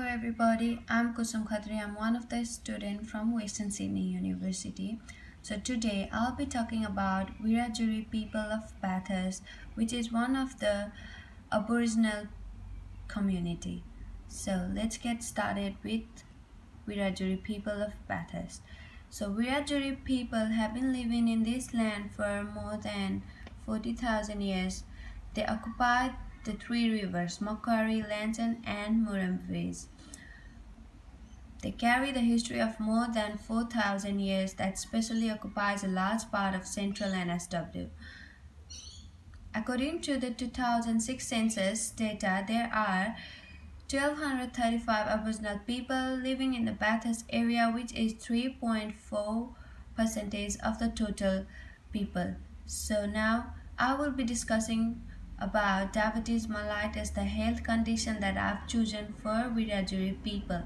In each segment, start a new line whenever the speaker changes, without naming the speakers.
everybody, I'm Kusum Khatri. I'm one of the students from Western Sydney University. So today I'll be talking about Wiradjuri people of Bathurst, which is one of the Aboriginal community. So let's get started with Wiradjuri people of Bathurst. So Wiradjuri people have been living in this land for more than 40,000 years. They occupied the three rivers, Macquarie, Lantern and Murrumbidgee. They carry the history of more than 4,000 years that especially occupies a large part of central NSW. According to the 2006 census data, there are 1,235 Aboriginal people living in the Bathurst area, which is 3.4% of the total people. So now I will be discussing about diabetes mellitus, the health condition that I've chosen for Wiradjuri people.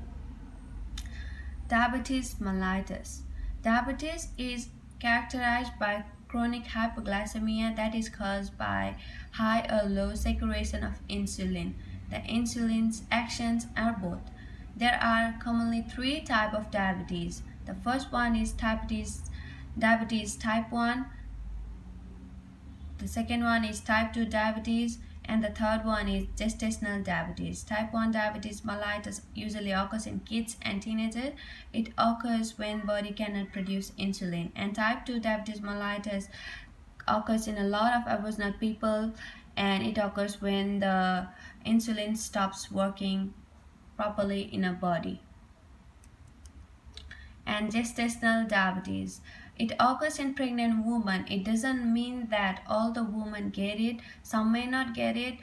Diabetes mellitus. Diabetes is characterized by chronic hypoglycemia that is caused by high or low secretion of insulin. The insulin's actions are both. There are commonly three types of diabetes. The first one is diabetes type 1. The second one is type 2 diabetes, and the third one is gestational diabetes. Type 1 diabetes mellitus usually occurs in kids and teenagers. It occurs when body cannot produce insulin. And type 2 diabetes mellitus occurs in a lot of Aboriginal people, and it occurs when the insulin stops working properly in a body. And gestational diabetes. It occurs in pregnant women. It doesn't mean that all the women get it. Some may not get it,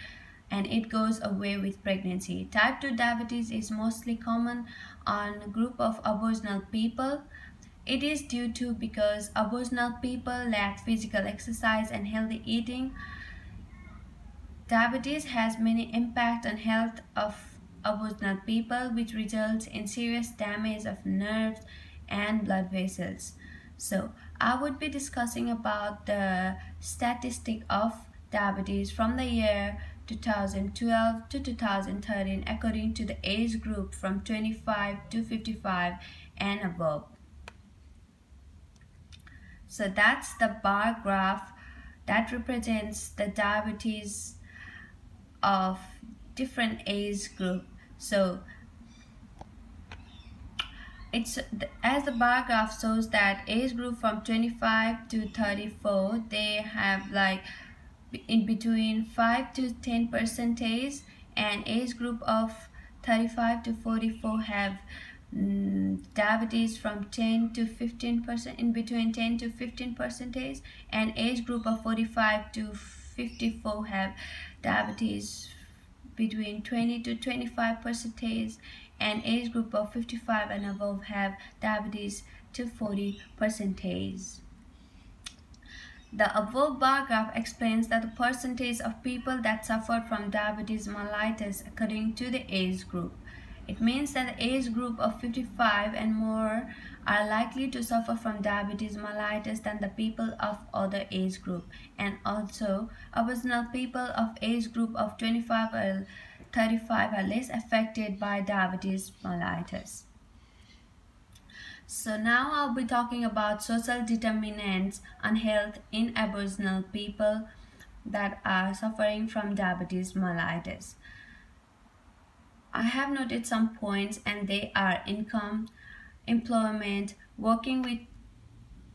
and it goes away with pregnancy. Type 2 diabetes is mostly common on a group of Aboriginal people. It is due to because Aboriginal people lack physical exercise and healthy eating. Diabetes has many impact on health of Aboriginal people, which results in serious damage of nerves and blood vessels. So I would be discussing about the statistic of diabetes from the year 2012 to 2013 according to the age group from 25 to 55 and above. So that's the bar graph that represents the diabetes of different age group. So as the bar graph shows that age group from 25 to 34, they have like in between 5 to 10%, and age group of 35 to 44 have diabetes from 10 to 15%, in between 10 to 15%, and age group of 45 to 54 have diabetes between 20 to 25%, and age group of 55 and above have diabetes to 40%. The above bar graph explains that the percentage of people that suffer from diabetes mellitus according to the age group. It means that the age group of 55 and more are likely to suffer from diabetes mellitus than the people of other age group, and also Aboriginal people of age group of 25 or 35 are less affected by diabetes mellitus. So now I'll be talking about social determinants on health in Aboriginal people that are suffering from diabetes mellitus. I have noted some points, and they are income, employment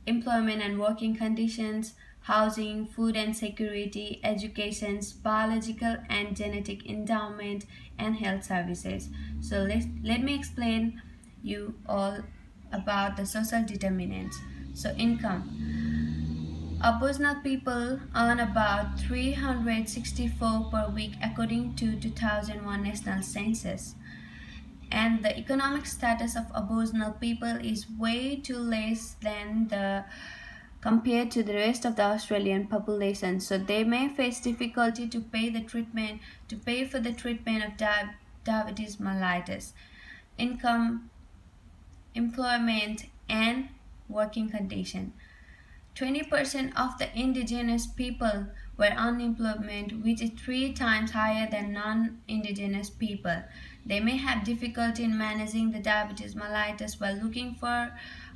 and working conditions, housing, food and security, education, biological and genetic endowment, and health services. So let me explain you all about the social determinants. So income. Aboriginal people earn about $364 per week according to 2001 National Census. And the economic status of Aboriginal people is way too less than compared to the rest of the Australian population. So they may face difficulty to pay for the treatment of diabetes mellitus. Income, employment, and working condition. 20% of the indigenous people where unemployment, which is 3 times higher than non-indigenous people. They may have difficulty in managing the diabetes mellitus while looking for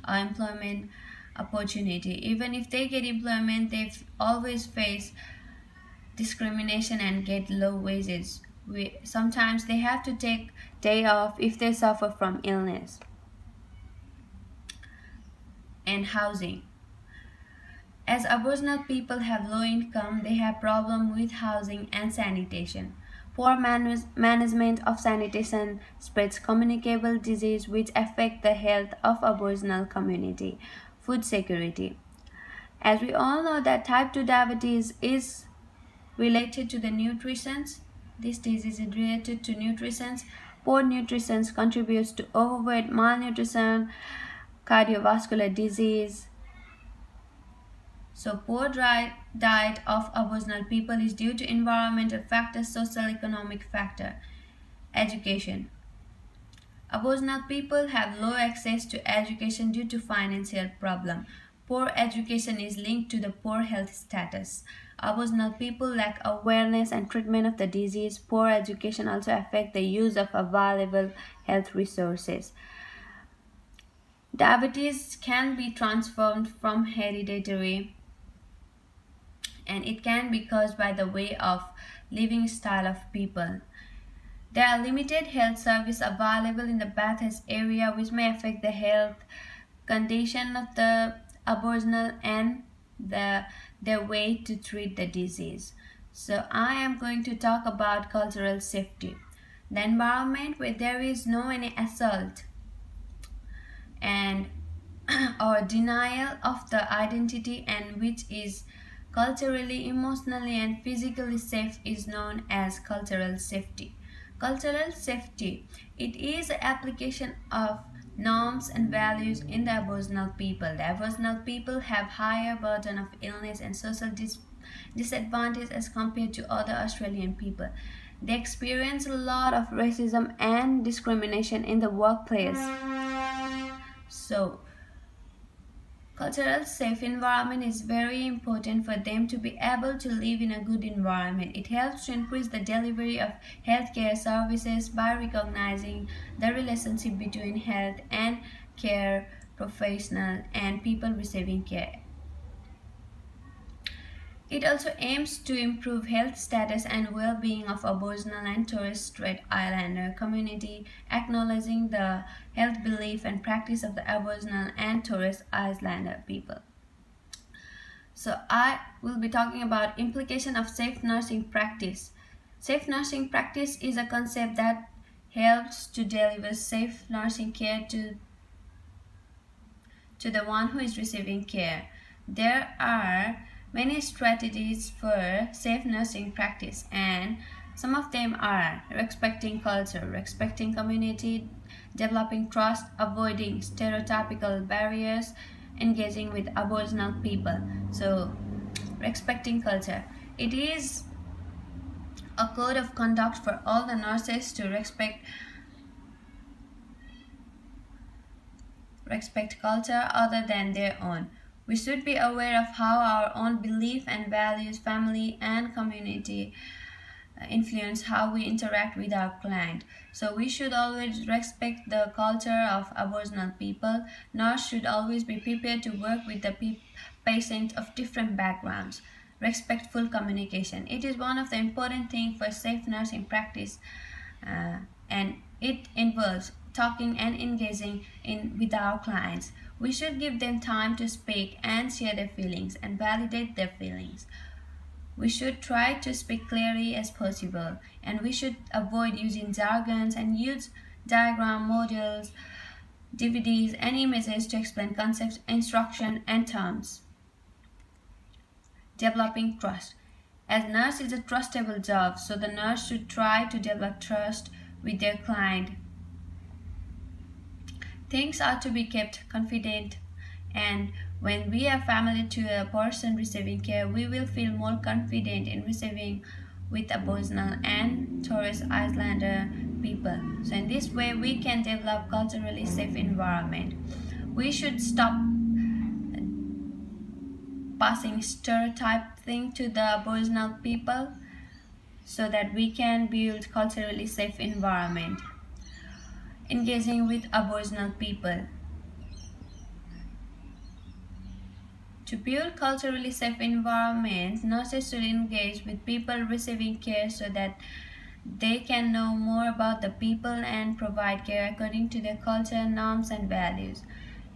employment opportunity. Even if they get employment, they always face discrimination and get low wages. Sometimes they have to take day off if they suffer from illness. And housing. As Aboriginal people have low income, they have problem with housing and sanitation. Poor management of sanitation spreads communicable disease which affect the health of Aboriginal community. Food security. As we all know that type 2 diabetes is related to the nutrition. This disease is related to nutrition. Poor nutrition contributes to overweight, malnutrition, cardiovascular disease. So poor diet of Aboriginal people is due to environmental factors, socio-economic factor. Education. Aboriginal people have low access to education due to financial problem. Poor education is linked to the poor health status. Aboriginal people lack awareness and treatment of the disease. Poor education also affects the use of available health resources. Diabetes can be transformed from hereditary, and it can be caused by the way of living style of people. There are limited health services available in the Bathurst area which may affect the health condition of the Aboriginal and their way to treat the disease. So I am going to talk about cultural safety. The environment where there is no any assault and or denial of the identity and which is culturally, emotionally and physically safe is known as cultural safety. Cultural safety, it is the application of norms and values in the Aboriginal people. The Aboriginal people have higher burden of illness and social disadvantage as compared to other Australian people. They experience a lot of racism and discrimination in the workplace. So, cultural safe environment is very important for them to be able to live in a good environment. It helps to increase the delivery of healthcare services by recognizing the relationship between health and care professional and people receiving care. It also aims to improve health status and well-being of Aboriginal and Torres Strait Islander community, acknowledging the health belief and practice of the Aboriginal and Torres Islander people. So I will be talking about implication of safe nursing practice. Safe nursing practice is a concept that helps to deliver safe nursing care to the one who is receiving care. There are many strategies for safe nursing practice, and some of them are respecting culture, respecting community, developing trust, avoiding stereotypical barriers, engaging with Aboriginal people. So, respecting culture. It is a code of conduct for all the nurses to respect culture other than their own. We should be aware of how our own belief and values, family and community influence how we interact with our client. So we should always respect the culture of Aboriginal people. Nurse should always be prepared to work with the patient of different backgrounds. Respectful communication. It is one of the important things for safe nursing practice, and it involves talking and engaging with our clients. We should give them time to speak and share their feelings and validate their feelings. We should try to speak clearly as possible, and we should avoid using jargons and use diagram, models, DVDs and images to explain concepts, instruction and terms. Developing trust. As nurse is a trustable job, so the nurse should try to develop trust with their client. Things are to be kept confident, and when we are familiar to a person receiving care, we will feel more confident in receiving with Aboriginal and Torres Islander people. So in this way, we can develop culturally safe environment. We should stop passing stereotype thing to the Aboriginal people so that we can build culturally safe environment. Engaging with Aboriginal people. To build culturally safe environment, nurses should engage with people receiving care so that they can know more about the people and provide care according to their culture, norms, and values.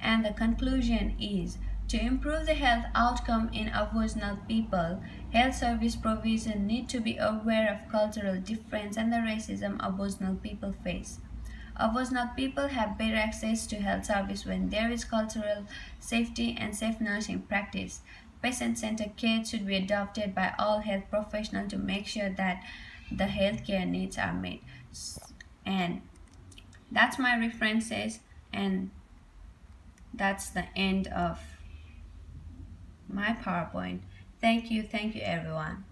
And the conclusion is to improve the health outcome in Aboriginal people, health service provision need to be aware of cultural difference and the racism Aboriginal people face. Aboriginal people have better access to health service when there is cultural safety and safe nursing practice. Patient-centered care should be adopted by all health professionals to make sure that the healthcare needs are met. And that's my references, and that's the end of my PowerPoint. Thank you everyone.